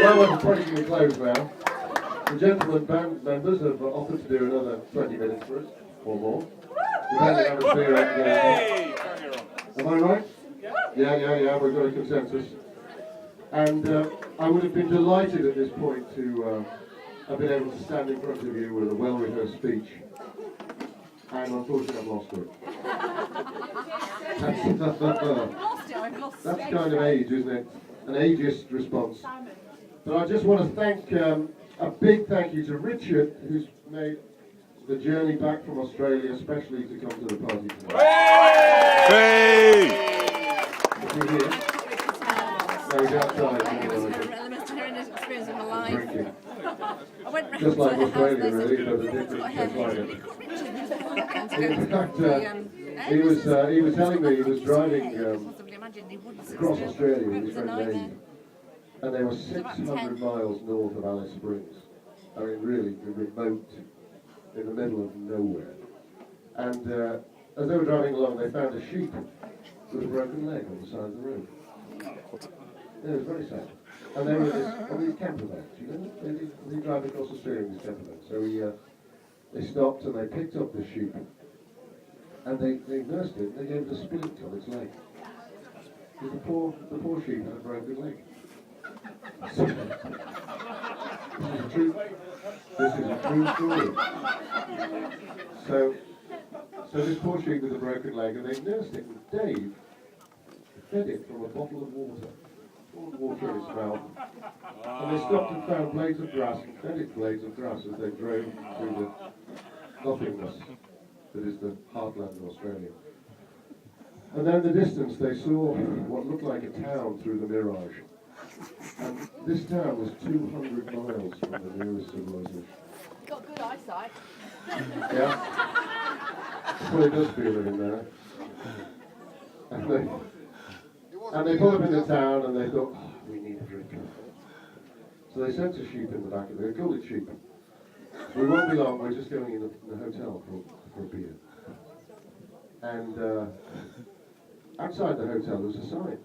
Well, we're approaching the close now. The gentlemen band members have offered to do another 20 minutes for us, or more. Depending on the beer Am I right? Yeah, we've got a consensus. And I would have been delighted at this point to have been able to stand in front of you with a well-rehearsed speech. And unfortunately I've lost it. That's kind of age, isn't it? An ageist response. But I just want to thank, a big thank you to Richard, who's made the journey back from Australia, especially to come to the party tonight. Hey! Is he here? No, he's outside. Experience of my life. Drinking. I went round Just to like her house, Australia, they really, said, but a "You've different got hair climate. In fact, he was telling me he was driving across Australia with his friend Dave, and they were 600 miles north of Alice Springs. I mean, really remote, in the middle of nowhere. And as they were driving along, they found a sheep with a broken leg on the side of the road. Yeah, it was very sad. And they were on these camper vans, you know? They drive across Australia in these camper vans. So they stopped and they picked up the sheep. And they nursed it, and they gave it a splint on its leg. The poor sheep had a broken leg. So, this is a true story. So this poor sheep with a broken leg, and they nursed it, and Dave fed it from a bottle of water. Poured water in its mouth. And they stopped and found blades of grass, and fed it blades of grass as they drove through the nothingness that is the heartland of Australia. And then in the distance they saw what looked like a town through the mirage. And this town was 200 miles from the nearest civilization. Got good eyesight. Yeah? Well, it does feel it in there. And they pulled up in the town and they thought, oh, we need a drink. So they sent a sheep in the back of it. They called it sheep. We won't be long, we're just going in the hotel for a beer. And outside the hotel there was a sign.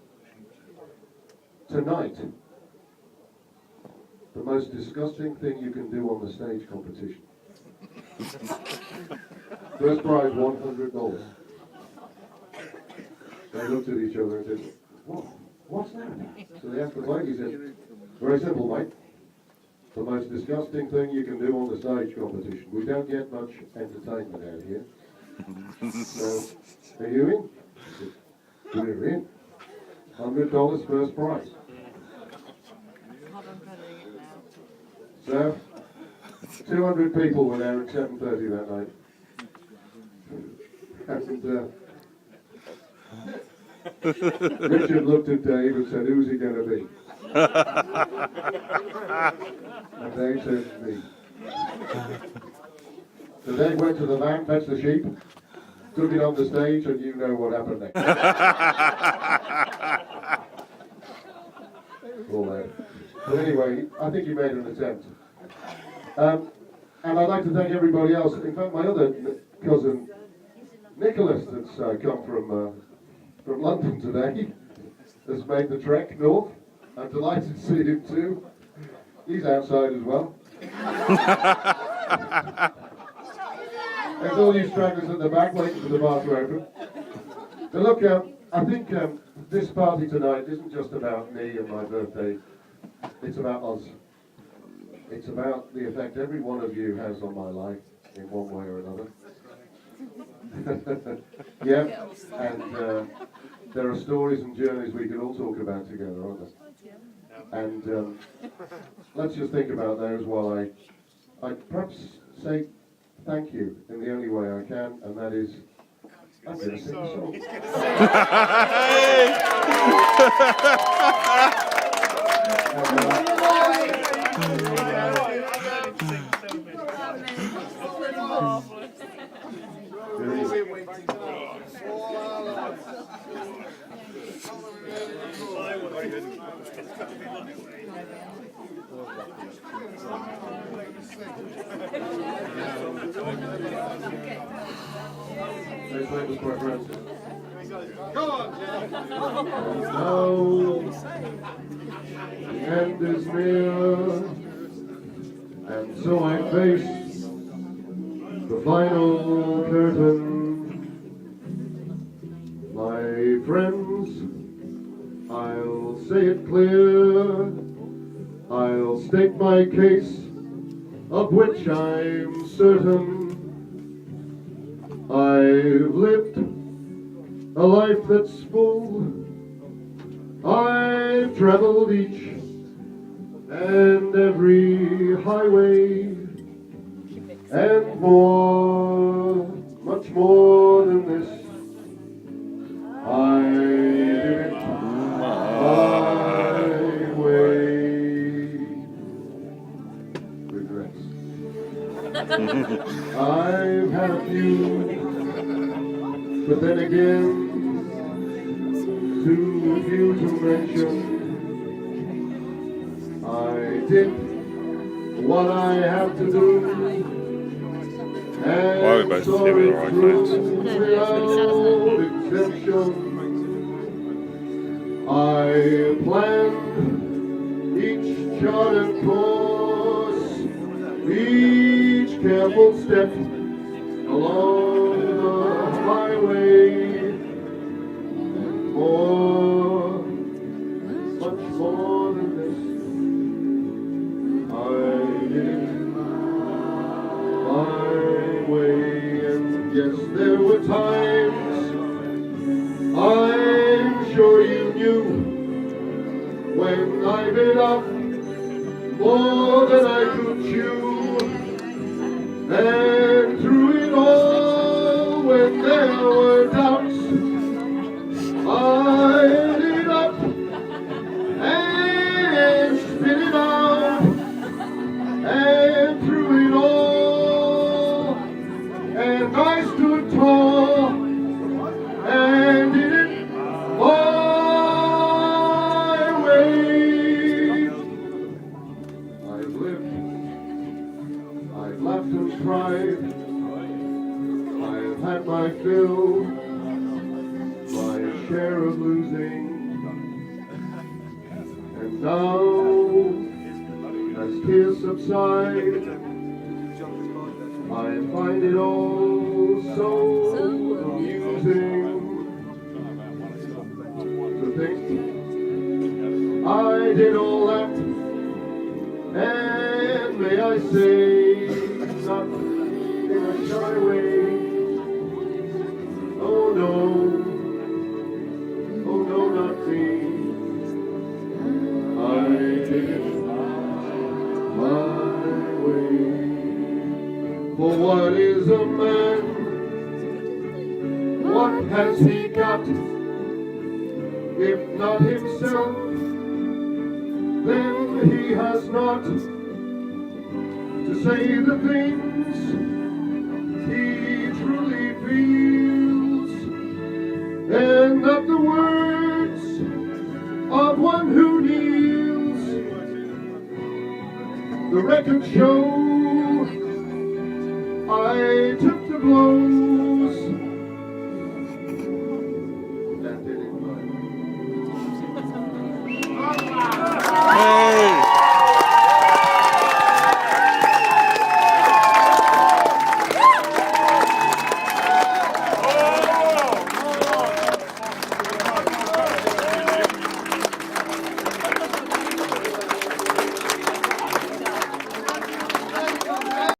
Tonight, the most disgusting thing you can do on the stage competition. First prize, $100. They looked at each other and said, what's that? So they asked the bloke, he said, very simple, mate. The most disgusting thing you can do on the stage competition. We don't get much entertainment out here. So, are you in? He said, we're in. $100 first prize. So, 200 people were there at 7:30 that night. And Richard looked at Dave and said, who's he going to be? And Dave said, me. So Dave went to the van, fetched the sheep, took it on the stage, and you know what happened next. All that. But anyway, I think you made an attempt. And I'd like to thank everybody else. In fact, my other cousin, Nicholas, that's come from London today, has made the trek north. I'm delighted to see him too. He's outside as well. There's all you stragglers at the back waiting for the bar to open. But look, I think this party tonight isn't just about me and my birthday. It's about us. It's about the effect every one of you has on my life in one way or another. Yeah, and there are stories and journeys we can all talk about together, aren't there? And let's just think about those while I perhaps say thank you in the only way I can, and that is, I'm going to sing a song. Next night was quite friends. Go on, no. end is near, and so I face the final curtain. My friends, I'll say it clear, I'll state my case, of which I'm certain. I've lived a life that's full, I've traveled each and every highway, and more, much more than this, I did it my way. Regrets. I've had a few, but then again, too few to mention. I did what I had to do. Why are we both here with our iPhones? Without exemption, I planned each charted course, each careful step along the highway. More, much more than this, I did it my way. And yes, there were times, I'm sure you knew, when I bit off more than I could chew. And through it all, when there were doubts, I ate it up and spit it out, and through it all, and I stood tall and did it my way. I've lived, I've laughed and cried, I've had my fill, my share of losing, and now, as tears subside, I find it all so amusing to think I did all that, and may I say, not in a shy way, oh no. Oh no, not me. I did it my way. For what is a man? What has he got? If not himself, then he has not to say the things he truly feels, and not the words of one who kneels. The records show I took the blow